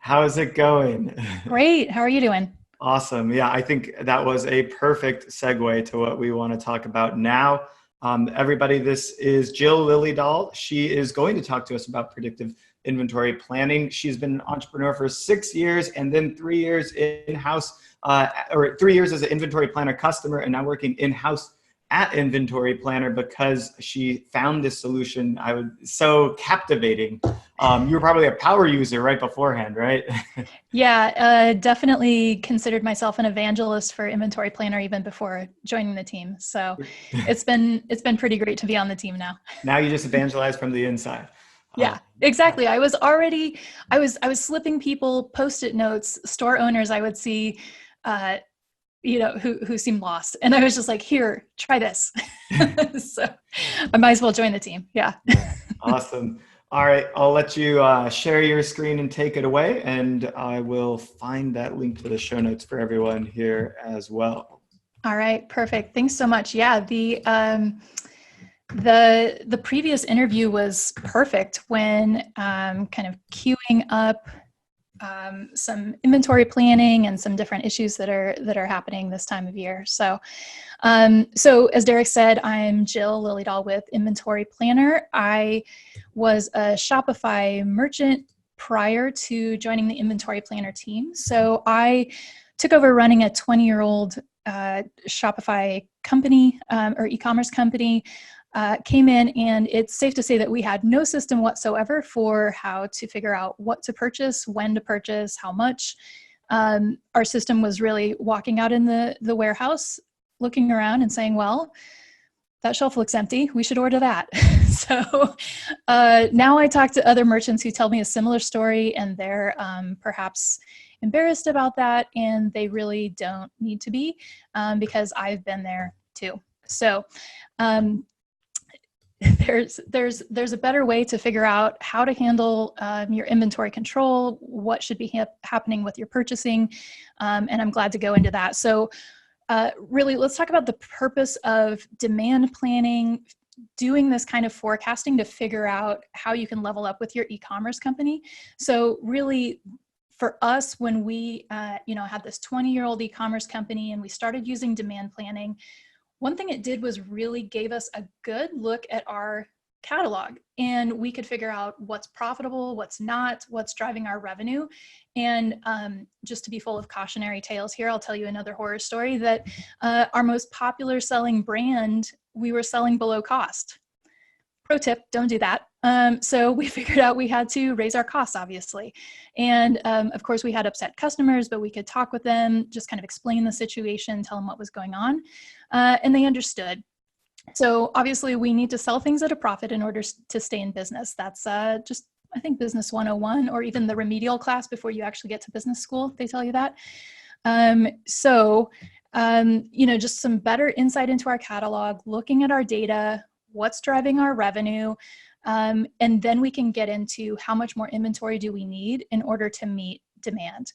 How's it going? Great. How are you doing? Awesome. Yeah, I think that was a perfect segue to what we want to talk about now. Everybody, this is Jill Liledahl. She is going to talk to us about predictive inventory planning. She's been an entrepreneur for 6 years and then 3 years in-house, or 3 years as an inventory planner customer, and now working in-house at Inventory Planner because she found this solution so captivating. You were probably a power user right beforehand, right? Yeah, definitely considered myself an evangelist for Inventory Planner even before joining the team. So it's been pretty great to be on the team now. Now you just evangelize from the inside. Yeah, exactly. I was slipping people Post-it notes, store owners I would see, who seemed lost, and I was just like, here, try this. So I might as well join the team. Yeah. Awesome. All right, I'll let you share your screen and take it away, and I will find that link to the show notes for everyone here as well. All right, perfect. Thanks so much. Yeah, the previous interview was perfect when kind of queuing up some inventory planning and some different issues that are happening this time of year. So as Derek said, I'm Jill Liledahl with Inventory Planner. I was a Shopify merchant prior to joining the Inventory Planner team. So I took over running a 20-year-old Shopify company or e-commerce company. Came in, and it's safe to say that we had no system whatsoever for how to figure out what to purchase, when to purchase, how much. Our system was really walking out in the warehouse, looking around and saying, well, that shelf looks empty. We should order that. So now I talk to other merchants who tell me a similar story, and they're perhaps embarrassed about that, and they really don't need to be because I've been there too. So there's a better way to figure out how to handle your inventory control, what should be happening with your purchasing, and I'm glad to go into that. So really, let's talk about the purpose of demand planning, doing this kind of forecasting to figure out how you can level up with your e-commerce company. So really, for us, when we had this 20-year-old e-commerce company and we started using demand planning, one thing it did was really gave us a good look at our catalog, and we could figure out what's profitable, what's not, what's driving our revenue. And just to be full of cautionary tales here, I'll tell you another horror story that our most popular selling brand, we were selling below cost. Pro tip, don't do that. So we figured out we had to raise our costs, obviously. And of course, we had upset customers, but we could talk with them, just kind of explain the situation, tell them what was going on. And they understood. So obviously, we need to sell things at a profit in order to stay in business. That's just, I think, Business 101, or even the remedial class before you actually get to business school. They tell you that. Just some better insight into our catalog, looking at our data, what's driving our revenue, and then we can get into how much more inventory do we need in order to meet demand.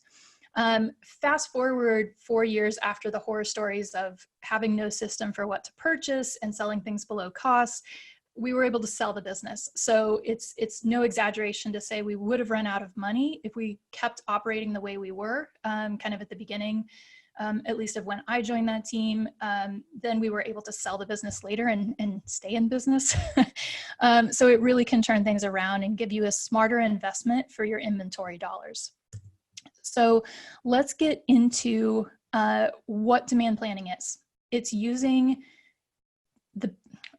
Fast forward 4 years after the horror stories of having no system for what to purchase and selling things below cost, we were able to sell the business. So it's no exaggeration to say we would have run out of money if we kept operating the way we were, kind of at the beginning. At least of when I joined that team. Then we were able to sell the business later and stay in business. So it really can turn things around and give you a smarter investment for your inventory dollars. So let's get into what demand planning is. It's using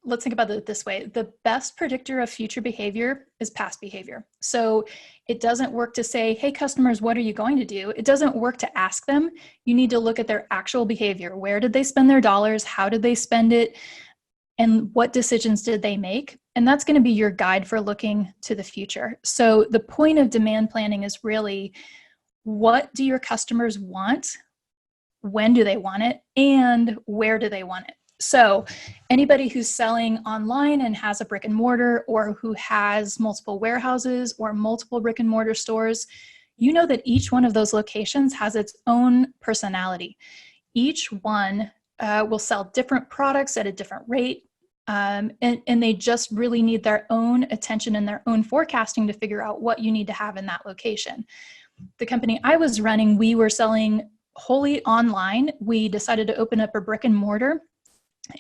let's think about it this way. The best predictor of future behavior is past behavior. So it doesn't work to say, hey, customers, what are you going to do? It doesn't work to ask them. You need to look at their actual behavior. Where did they spend their dollars? How did they spend it? And what decisions did they make? And that's going to be your guide for looking to the future. So the point of demand planning is really, what do your customers want? When do they want it? And where do they want it? So anybody who's selling online and has a brick and mortar, or who has multiple warehouses or multiple brick and mortar stores, you know that each one of those locations has its own personality. Each one will sell different products at a different rate. And they just really need their own attention and their own forecasting to figure out what you need to have in that location. the company I was running, we were selling wholly online. We decided to open up a brick and mortar.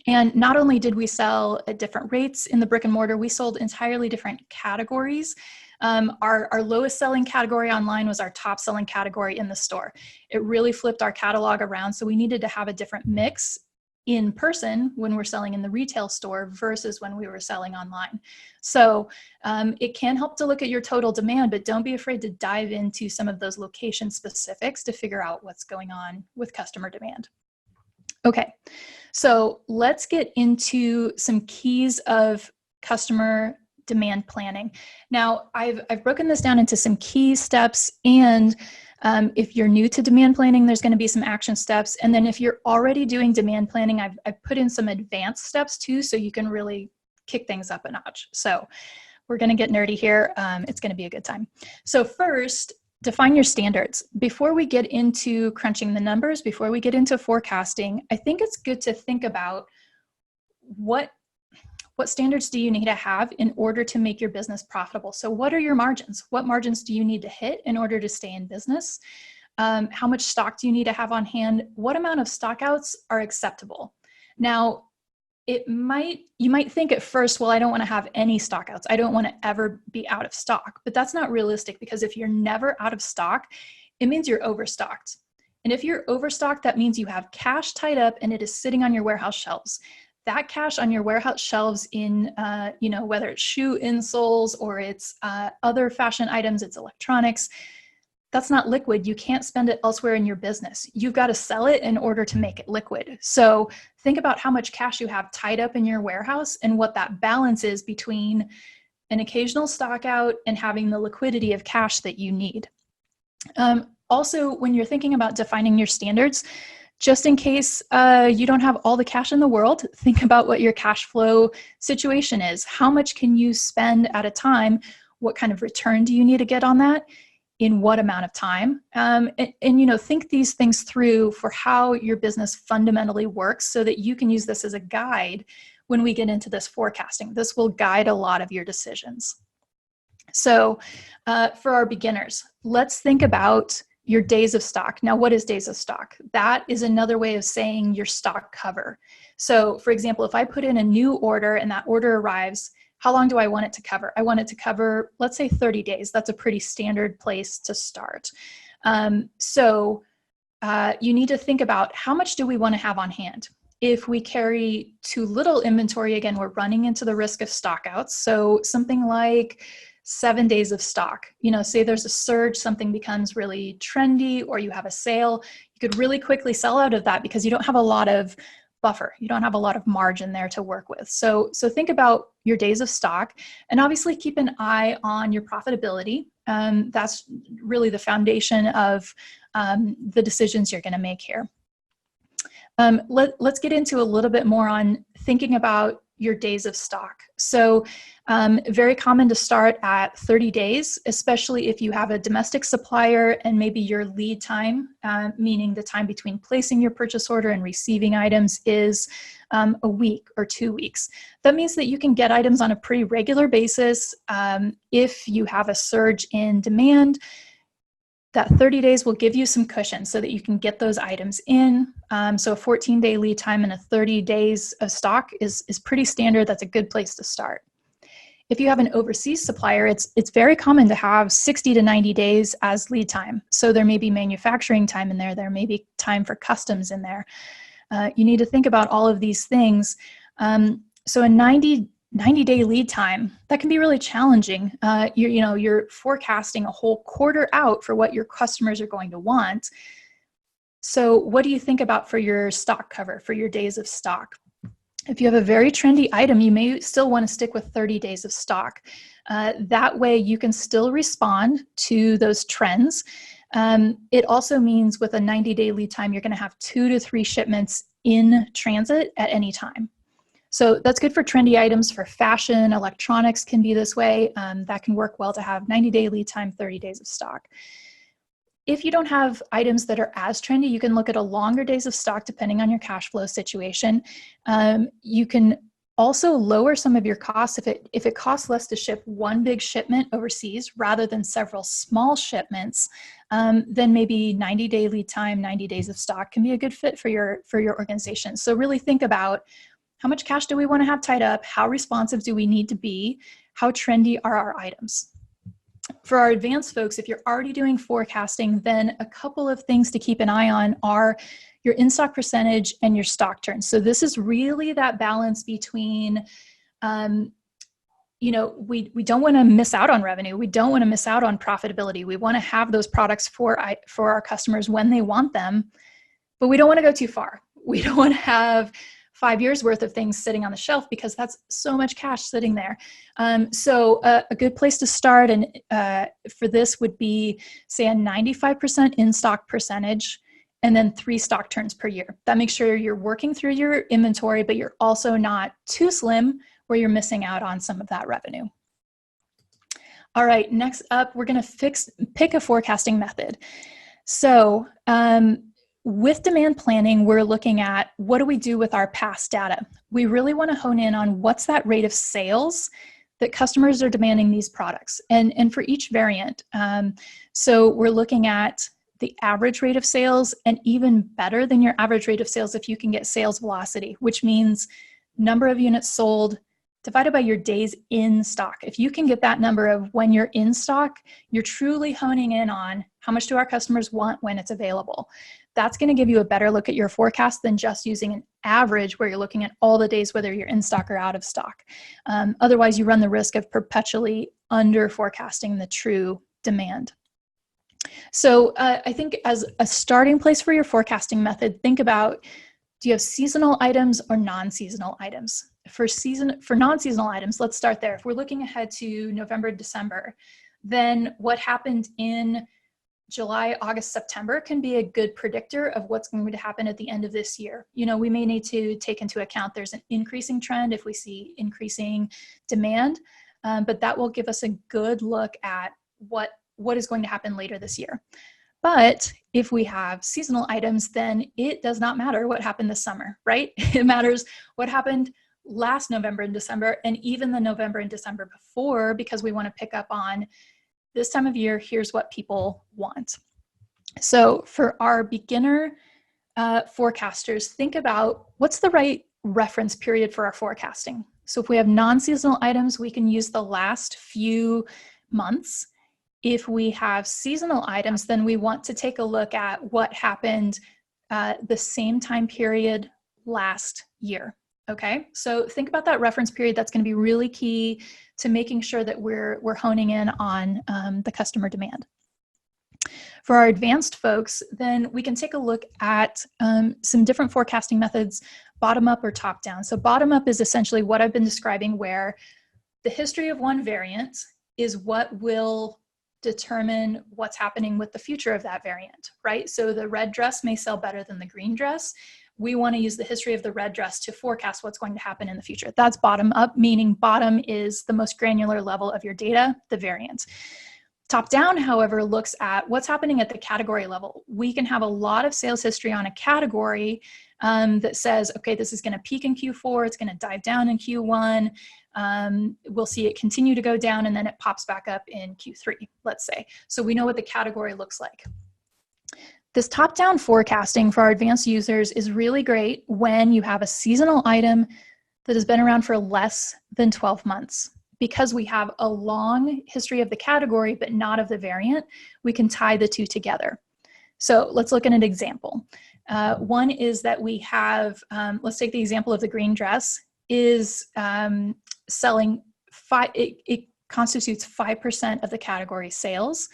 And not only did we sell at different rates in the brick and mortar, we sold entirely different categories. Our lowest selling category online was our top selling category in the store. It really flipped our catalog around. So we needed to have a different mix in person when we're selling in the retail store versus when we were selling online. So it can help to look at your total demand, but don't be afraid to dive into some of those location specifics to figure out what's going on with customer demand. Okay, so let's get into some keys of customer demand planning. Now, I've broken this down into some key steps, and if you're new to demand planning, there's going to be some action steps. And then if you're already doing demand planning, I've put in some advanced steps too, so you can really kick things up a notch. So we're going to get nerdy here. It's going to be a good time. So first, define your standards. Before we get into crunching the numbers, before we get into forecasting, I think it's good to think about what standards do you need to have in order to make your business profitable? So what are your margins? What margins do you need to hit in order to stay in business? How much stock do you need to have on hand? What amount of stockouts are acceptable? Now, you might think at first, well, I don't want to have any stockouts. I don't want to ever be out of stock, but that's not realistic, because if you're never out of stock, it means you're overstocked. And if you're overstocked, that means you have cash tied up and it is sitting on your warehouse shelves. That cash on your warehouse shelves in, whether it's shoe insoles or it's other fashion items, it's electronics, that's not liquid. You can't spend it elsewhere in your business. You've got to sell it in order to make it liquid. So think about how much cash you have tied up in your warehouse and what that balance is between an occasional stock out and having the liquidity of cash that you need. Also, when you're thinking about defining your standards, just in case you don't have all the cash in the world, think about what your cash flow situation is. How much can you spend at a time? What kind of return do you need to get on that? In what amount of time? And think these things through for how your business fundamentally works, so that you can use this as a guide when we get into this forecasting. This will guide a lot of your decisions. So for our beginners, let's think about your days of stock. Now, what is days of stock? That is another way of saying your stock cover. So for example, if I put in a new order and that order arrives, how long do I want it to cover? I want it to cover, let's say 30 days. That's a pretty standard place to start. So you need to think about, how much do we want to have on hand? If we carry too little inventory, again, we're running into the risk of stockouts. So something like 7 days of stock. Say there's a surge, something becomes really trendy, or you have a sale, you could really quickly sell out of that because you don't have a lot of buffer. You don't have a lot of margin there to work with. So think about your days of stock, and obviously keep an eye on your profitability. That's really the foundation of the decisions you're going to make here. Let's get into a little bit more on thinking about your days of stock. So very common to start at 30 days, especially if you have a domestic supplier and maybe your lead time, meaning the time between placing your purchase order and receiving items, is a week or 2 weeks. That means that you can get items on a pretty regular basis. If you have a surge in demand, that 30 days will give you some cushion so that you can get those items in. So a 14-day lead time and a 30 days of stock is pretty standard. That's a good place to start. If you have an overseas supplier, it's very common to have 60 to 90 days as lead time. So there may be manufacturing time in there. There may be time for customs in there. You need to think about all of these things. So a 90-day lead time, that can be really challenging. You're forecasting a whole quarter out for what your customers are going to want. So what do you think about for your stock cover, for your days of stock? If you have a very trendy item, you may still want to stick with 30 days of stock. That way you can still respond to those trends. It also means with a 90-day lead time, you're going to have 2 to 3 shipments in transit at any time. So that's good for trendy items. For fashion, electronics can be this way. That can work well to have 90-day lead time, 30 days of stock. If you don't have items that are as trendy, you can look at a longer days of stock depending on your cash flow situation. You can Also lower some of your costs if it costs less to ship one big shipment overseas rather than several small shipments. Then maybe 90-day lead time, 90 days of stock can be a good fit for your organization. So really think about, how much cash do we want to have tied up? How responsive do we need to be? How trendy are our items? For our advanced folks, if you're already doing forecasting, then a couple of things to keep an eye on are your in-stock percentage and your stock turns. So this is really that balance between, we don't want to miss out on revenue. We don't want to miss out on profitability. We want to have those products for our customers when they want them, but we don't want to go too far. We don't want to have 5 years worth of things sitting on the shelf, because that's so much cash sitting there. So a good place to start and for this would be, say, a 95% in-stock percentage, and then 3 stock turns per year. That makes sure you're working through your inventory, but you're also not too slim where you're missing out on some of that revenue. All right, next up, we're going to pick a forecasting method. So with demand planning, we're looking at, what do we do with our past data? We really want to hone in on what's that rate of sales that customers are demanding these products, and for each variant. So we're looking at the average rate of sales, and even better than your average rate of sales, if you can get sales velocity, which means number of units sold divided by your days in stock. If you can get that number of when you're in stock, you're truly honing in on how much do our customers want when it's available. That's going to give you a better look at your forecast than just using an average where you're looking at all the days, whether you're in stock or out of stock. Otherwise, you run the risk of perpetually under forecasting the true demand. So I think as a starting place for your forecasting method, think about, do you have seasonal items or non-seasonal items? For non-seasonal items, let's start there. If we're looking ahead to November, December, then what happened in July, August, September can be a good predictor of what's going to happen at the end of this year. We may need to take into account there's an increasing trend if we see increasing demand, but that will give us a good look at what is going to happen later this year. But if we have seasonal items, then it does not matter what happened this summer, right? It matters what happened last November and December, and even the November and December before, because we want to pick up on this time of year, here's what people want. So for our beginner forecasters, think about, what's the right reference period for our forecasting? So if we have non-seasonal items, we can use the last few months. If we have seasonal items, then we want to take a look at what happened the same time period last year. Okay, so think about that reference period. That's going to be really key to making sure that we're honing in on the customer demand. For our advanced folks, then we can take a look at some different forecasting methods, bottom up or top down. So bottom up is essentially what I've been describing, where the history of one variant is what will determine what's happening with the future of that variant, right? So the red dress may sell better than the green dress. We want to use the history of the red dress to forecast what's going to happen in the future. That's bottom up, meaning bottom is the most granular level of your data, the variant. Top down, however, looks at what's happening at the category level. We can have a lot of sales history on a category that says, okay, this is going to peak in Q4, it's going to dive down in Q1, we'll see it continue to go down, and then it pops back up in Q3, let's say. So we know what the category looks like. This top-down forecasting for our advanced users is really great when you have a seasonal item that has been around for less than 12 months. Because we have a long history of the category, but not of the variant, we can tie the two together. So let's look at an example. One is that we have, let's take the example of the green dress, is selling, it constitutes 5% of the category sales.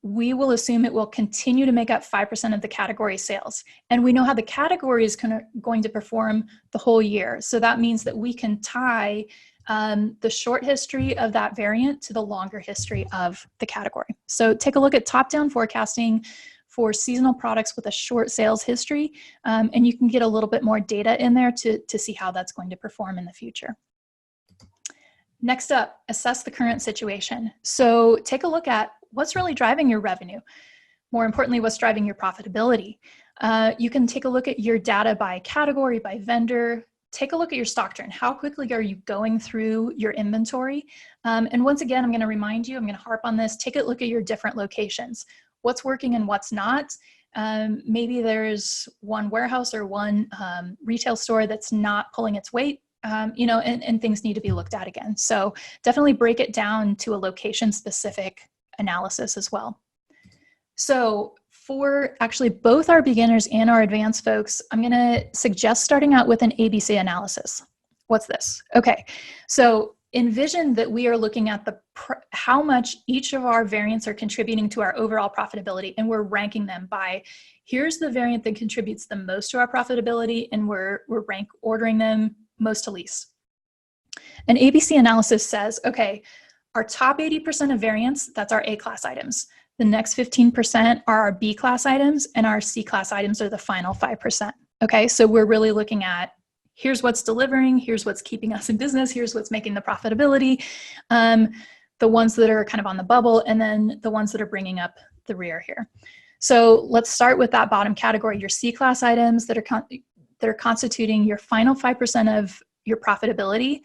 We will assume it will continue to make up 5% of the category sales. And we know how the category is going to perform the whole year. So that means that we can tie the short history of that variant to the longer history of the category. So take a look at top-down forecasting for seasonal products with a short sales history, and you can get a little bit more data in there to see how that's going to perform in the future. Next up, assess the current situation. So take a look at what's really driving your revenue. More importantly, what's driving your profitability. You can take a look at your data by category, by vendor, take a look at your stock turn. How quickly are you going through your inventory? And once again, I'm going to remind you, I'm going to harp on this, take a look at your different locations. What's working and what's not. Maybe there's one warehouse or one retail store that's not pulling its weight, and things need to be looked at again. So definitely break it down to a location-specific analysis as well. So for actually both our beginners and our advanced folks, I'm going to suggest starting out with an ABC analysis. What's this? Okay, so envision that we are looking at how much each of our variants are contributing to our overall profitability, and we're ranking them by, here's the variant that contributes the most to our profitability, and we're rank ordering them most to least. An ABC analysis says, okay, our top 80% of variants, that's our A-class items. The next 15% are our B-class items, and our C-class items are the final 5%. Okay, so we're really looking at, here's what's delivering, here's what's keeping us in business, here's what's making the profitability, the ones that are kind of on the bubble, and then the ones that are bringing up the rear here. So let's start with that bottom category, your C-class items that are constituting your final 5% of your profitability.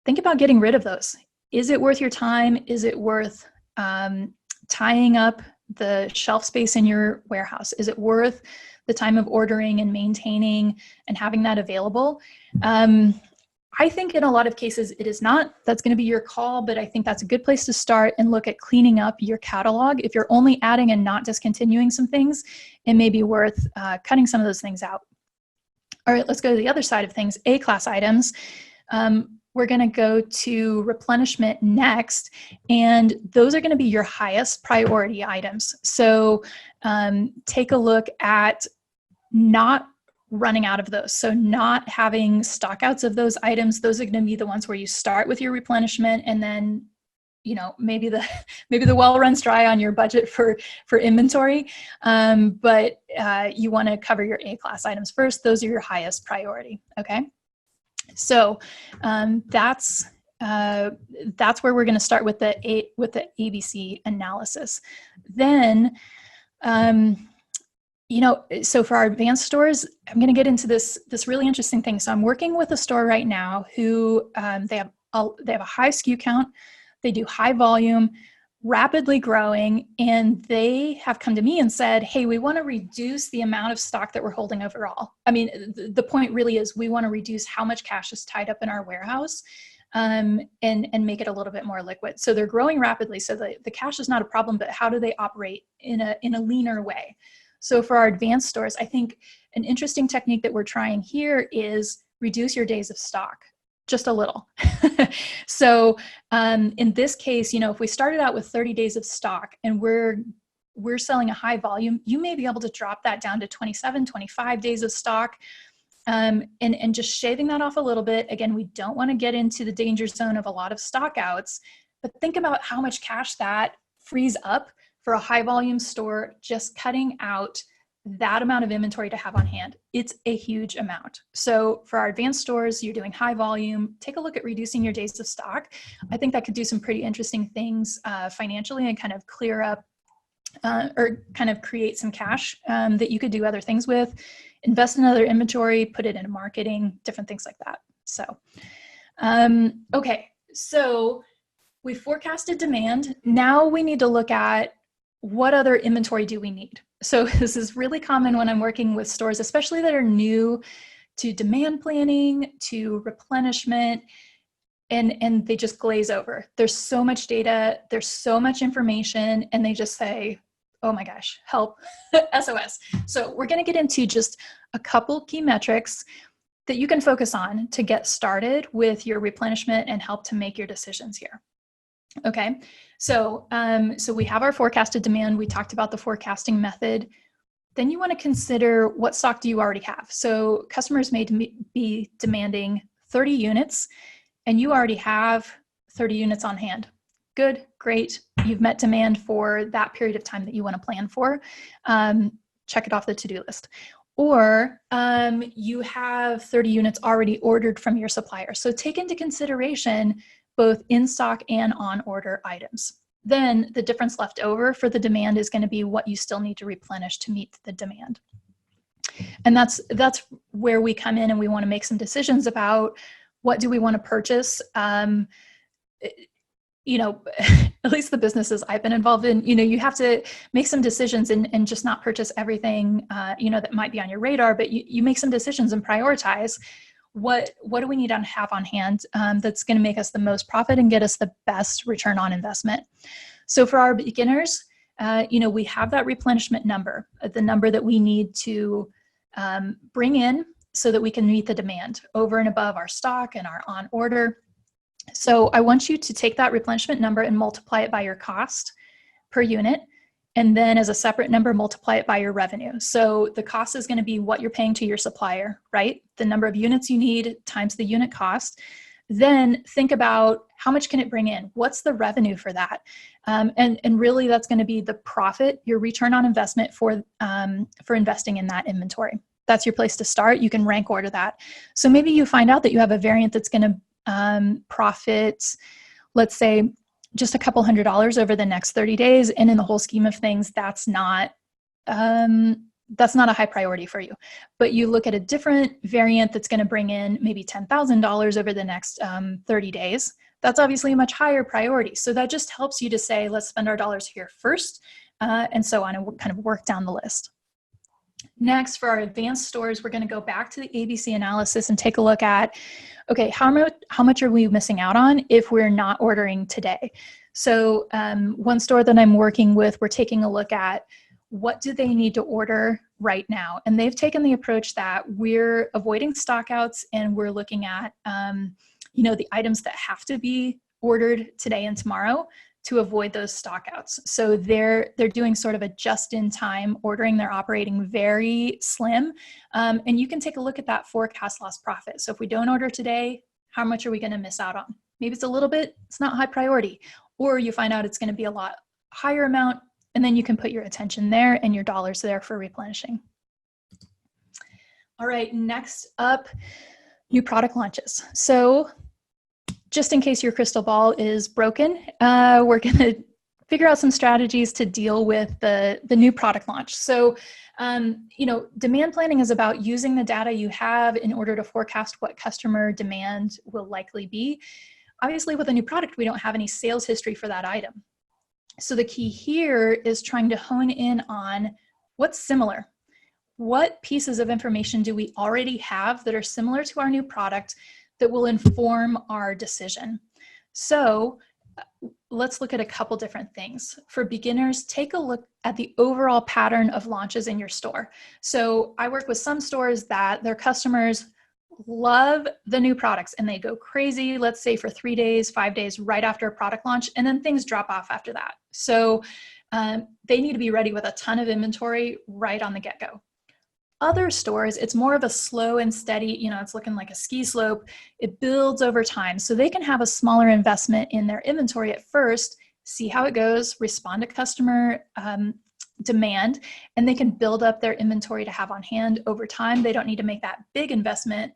Think about getting rid of those. Is it worth your time? Is it worth tying up the shelf space in your warehouse? Is it worth the time of ordering and maintaining and having that available? I think in a lot of cases it is not. That's going to be your call, but I think that's a good place to start and look at cleaning up your catalog. If you're only adding and not discontinuing some things, it may be worth cutting some of those things out. All right, let's go to the other side of things, A-class items. We're going to go to replenishment next, and those are going to be your highest priority items. So take a look at not running out of those. So not having stockouts of those items. Those are going to be the ones where you start with your replenishment, and then maybe the well runs dry on your budget for inventory, but you want to cover your A-class items first. Those are your highest priority. Okay. So that's where we're going to start with the ABC analysis. Then, so for our advanced stores, I'm going to get into this really interesting thing. So I'm working with a store right now who they have a high SKU count, they do high volume, rapidly growing, and they have come to me and said, hey, we want to reduce the amount of stock that we're holding overall. I mean, the point really is we want to reduce how much cash is tied up in our warehouse and make it a little bit more liquid. So they're growing rapidly. So the cash is not a problem, but how do they operate in a leaner way? So for our advanced stores, I think an interesting technique that we're trying here is reduce your days of stock. Just a little. So in this case, if we started out with 30 days of stock and we're selling a high volume, you may be able to drop that down to 27, 25 days of stock, and just shaving that off a little bit. Again, we don't want to get into the danger zone of a lot of stock outs, but think about how much cash that frees up for a high volume store, just cutting out that amount of inventory to have on hand. It's a huge amount. So for our advanced stores, you're doing high volume, take a look at reducing your days of stock. I think that could do some pretty interesting things financially and kind of clear up or kind of create some cash that you could do other things with, invest in other inventory, put it into marketing, different things like that. So, okay, so we forecasted demand. Now we need to look at what other inventory do we need? So this is really common when I'm working with stores, especially that are new to demand planning, to replenishment, and they just glaze over. There's so much data, there's so much information, and they just say, oh my gosh, help, SOS. So we're gonna get into just a couple key metrics that you can focus on to get started with your replenishment and help to make your decisions here. Okay, so we have our forecasted demand. We talked about the forecasting method. Then you want to consider what stock do you already have. So customers may be demanding 30 units and you already have 30 units on hand. Good, great. You've met demand for that period of time that you want to plan for. Check it off the to-do list. Or you have 30 units already ordered from your supplier. So take into consideration both in stock and on order items. Then the difference left over for the demand is going to be what you still need to replenish to meet the demand. And that's where we come in and we want to make some decisions about what do we want to purchase. You know, at least the businesses I've been involved in, you know, you have to make some decisions and just not purchase everything, you know, that might be on your radar, but you make some decisions and prioritize what do we need to have on hand that's going to make us the most profit and get us the best return on investment. So for our beginners, you know, we have that replenishment number, the number that we need to bring in so that we can meet the demand over and above our stock and our on order. So I want you to take that replenishment number and multiply it by your cost per unit. And then as a separate number, multiply it by your revenue. So the cost is going to be what you're paying to your supplier, right? The number of units you need times the unit cost. Then think about how much can it bring in? What's the revenue for that? And really that's going to be the profit, your return on investment for investing in that inventory. That's your place to start. You can rank order that. So maybe you find out that you have a variant that's going to profit, let's say, just a couple $100 over the next 30 days. And in the whole scheme of things, that's not a high priority for you. But you look at a different variant that's going to bring in maybe $10,000 over the next 30 days. That's obviously a much higher priority. So that just helps you to say, let's spend our dollars here first, and so on, and kind of work down the list. Next, for our advanced stores, we're going to go back to the ABC analysis and take a look at, okay, how much are we missing out on if we're not ordering today? So one store that I'm working with, we're taking a look at what do they need to order right now? And they've taken the approach that we're avoiding stockouts and we're looking at, you know, the items that have to be ordered today and tomorrow to avoid those stockouts. So they're doing sort of a just-in-time ordering. They're operating very slim. And you can take a look at that forecast lost profit. So if we don't order today, how much are we going to miss out on? Maybe it's a little bit, it's not high priority. Or you find out it's going to be a lot higher amount, and then you can put your attention there and your dollars there for replenishing. All right, next up, new product launches. So just in case your crystal ball is broken, we're going to figure out some strategies to deal with the new product launch. So, you know, demand planning is about using the data you have in order to forecast what customer demand will likely be. Obviously, with a new product, we don't have any sales history for that item. So the key here is trying to hone in on what's similar. What pieces of information do we already have that are similar to our new product that will inform our decision? So let's look at a couple different things. For beginners, take a look at the overall pattern of launches in your store. So I work with some stores that their customers love the new products and they go crazy, let's say for 3 days, 5 days right after a product launch, and then things drop off after that. So they need to be ready with a ton of inventory right on the get-go. Other stores, it's more of a slow and steady, you know, it's looking like a ski slope. It builds over time. So they can have a smaller investment in their inventory at first, see how it goes, respond to customer demand, and they can build up their inventory to have on hand over time. They don't need to make that big investment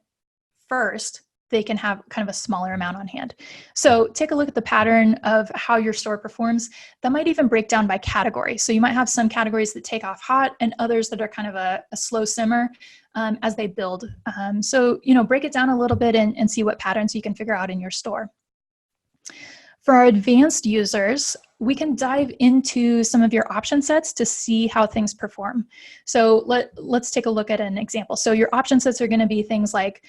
first. They can have kind of a smaller amount on hand. So take a look at the pattern of how your store performs. That might even break down by category. So you might have some categories that take off hot and others that are kind of a slow simmer as they build. So, you know, break it down a little bit and see what patterns you can figure out in your store. For our advanced users, we can dive into some of your option sets to see how things perform. So let's take a look at an example. So your option sets are going to be things like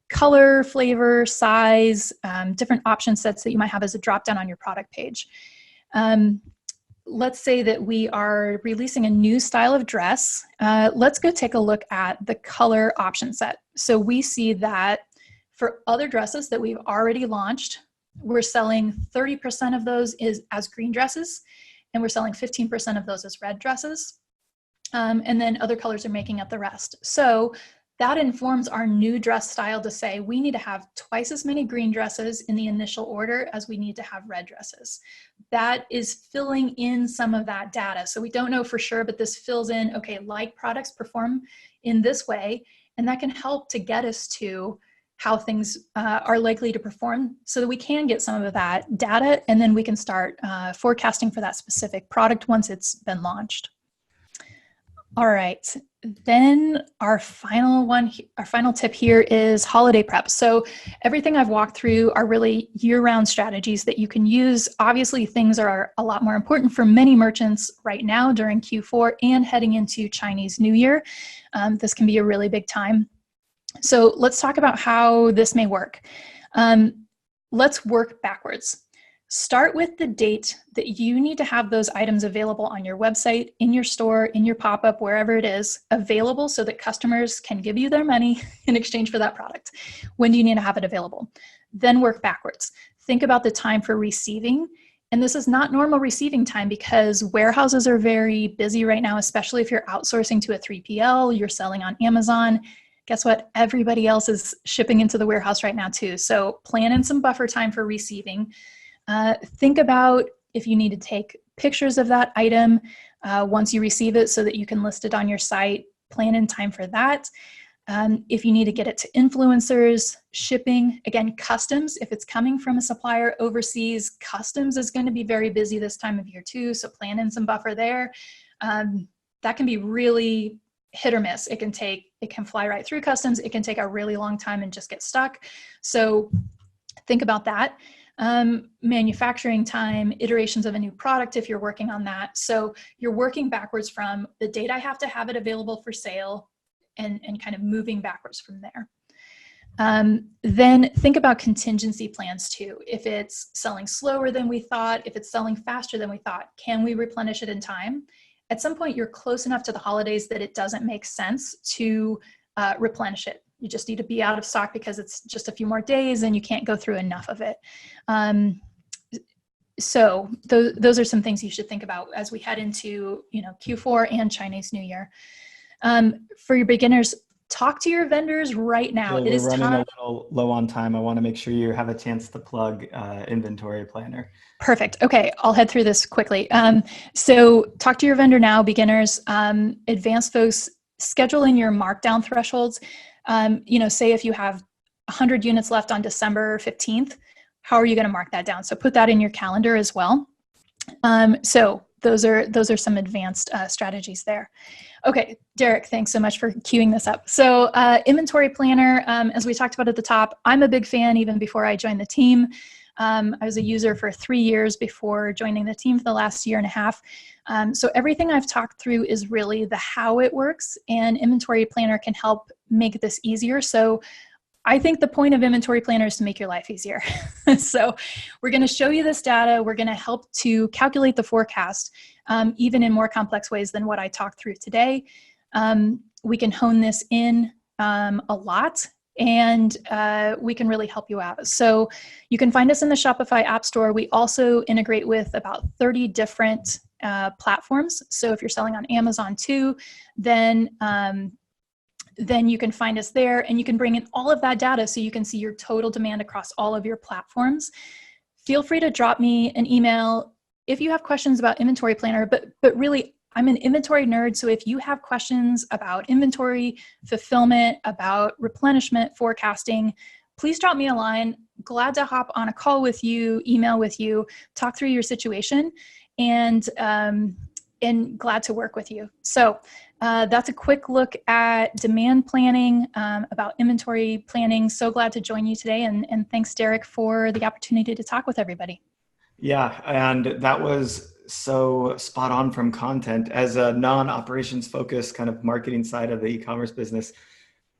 color, flavor, size, different option sets that you might have as a drop-down on your product page. Let's say that we are releasing a new style of dress. Let's go take a look at the color option set. So we see that for other dresses that we've already launched, we're selling 30% of those as green dresses, and we're selling 15% of those as red dresses. And then other colors are making up the rest. So that informs our new dress style to say we need to have twice as many green dresses in the initial order as we need to have red dresses. That is filling in some of that data. So we don't know for sure, but this fills in, okay, like products perform in this way, and that can help to get us to how things are likely to perform so that we can get some of that data, and then we can start forecasting for that specific product once it's been launched. All right. Then our final tip here is holiday prep. So everything I've walked through are really year-round strategies that you can use. Obviously, things are a lot more important for many merchants right now during Q4 and heading into Chinese New Year. This can be a really big time. So let's talk about how this may work. Let's work backwards. Start with the date that you need to have those items available on your website, in your store, in your pop-up, wherever it is, available so that customers can give you their money in exchange for that product. When do you need to have it available? Then work backwards. Think about the time for receiving. And this is not normal receiving time because warehouses are very busy right now, especially if you're outsourcing to a 3PL, you're selling on Amazon. Guess what? Everybody else is shipping into the warehouse right now too. So plan in some buffer time for receiving. Think about if you need to take pictures of that item once you receive it so that you can list it on your site. Plan in time for that. If you need to get it to influencers, shipping, again, customs, if it's coming from a supplier overseas, customs is going to be very busy this time of year too, so plan in some buffer there. That can be really hit or miss. It can fly right through customs. It can take a really long time and just get stuck. So think about that. Manufacturing time, iterations of a new product if you're working on that. So you're working backwards from the date I have to have it available for sale and kind of moving backwards from there. Then think about contingency plans too. If it's selling slower than we thought, if it's selling faster than we thought, can we replenish it in time? At some point, you're close enough to the holidays that it doesn't make sense to replenish it. You just need to be out of stock because it's just a few more days and you can't go through enough of it. So those are some things you should think about as we head into Q4 and Chinese New Year. For your beginners, talk to your vendors right now. Jill, we're running a little low on time. I want to make sure you have a chance to plug Inventory Planner. Perfect. Okay, I'll head through this quickly. So talk to your vendor now, beginners. Advanced folks, schedule in your markdown thresholds. Say if you have 100 units left on December 15th, how are you going to mark that down? So put that in your calendar as well. So those are some advanced strategies there. Okay, Derek, thanks so much for queuing this up. So Inventory Planner, as we talked about at the top, I'm a big fan even before I joined the team. I was a user for 3 years before joining the team for the last year and a half. So everything I've talked through is really the how it works, and Inventory Planner can help make this easier. So I think the point of Inventory Planner is to make your life easier. So we're going to show you this data. We're going to help to calculate the forecast, even in more complex ways than what I talked through today. We can hone this in a lot, and we can really help you out. So you can find us in the Shopify App Store. We also integrate with about 30 different platforms. So if you're selling on Amazon too, then you can find us there, and you can bring in all of that data so you can see your total demand across all of your platforms. Feel free to drop me an email if you have questions about Inventory Planner, but really, I'm an inventory nerd, so if you have questions about inventory, fulfillment, about replenishment, forecasting, please drop me a line. Glad to hop on a call with you, email with you, talk through your situation, and glad to work with you. So that's a quick look at demand planning, about inventory planning. So glad to join you today, and thanks, Derek, for the opportunity to talk with everybody. Yeah, and that was so spot on from content. As a non-operations focused kind of marketing side of the e-commerce business,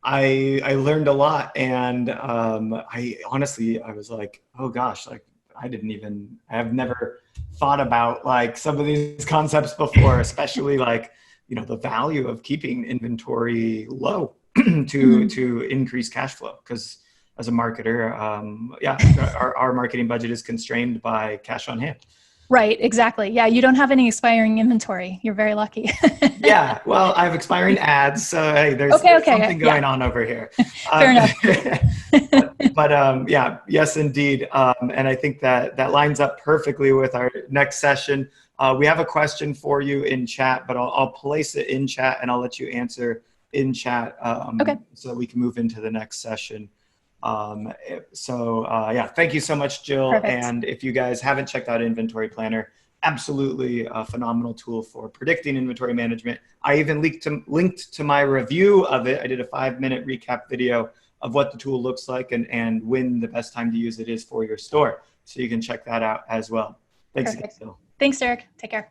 I learned a lot, and I honestly was like, oh gosh, like I've never thought about like some of these concepts before, especially like the value of keeping inventory low to increase cash flow, because as a marketer, our marketing budget is constrained by cash on hand. Right, exactly. Yeah, you don't have any expiring inventory. You're very lucky. Yeah, well, I have expiring ads, so hey, there's something going on over here. Fair enough. but yes, indeed. And I think that lines up perfectly with our next session. We have a question for you in chat, but I'll place it in chat and I'll let you answer in chat so that we can move into the next session. Thank you so much, Jill. Perfect. And if you guys haven't checked out Inventory Planner, absolutely a phenomenal tool for predicting inventory management. I even linked to my review of it. I did a 5-minute recap video of what the tool looks like and when the best time to use it is for your store. So you can check that out as well. Thanks again, Jill. Thanks, Derek. Take care.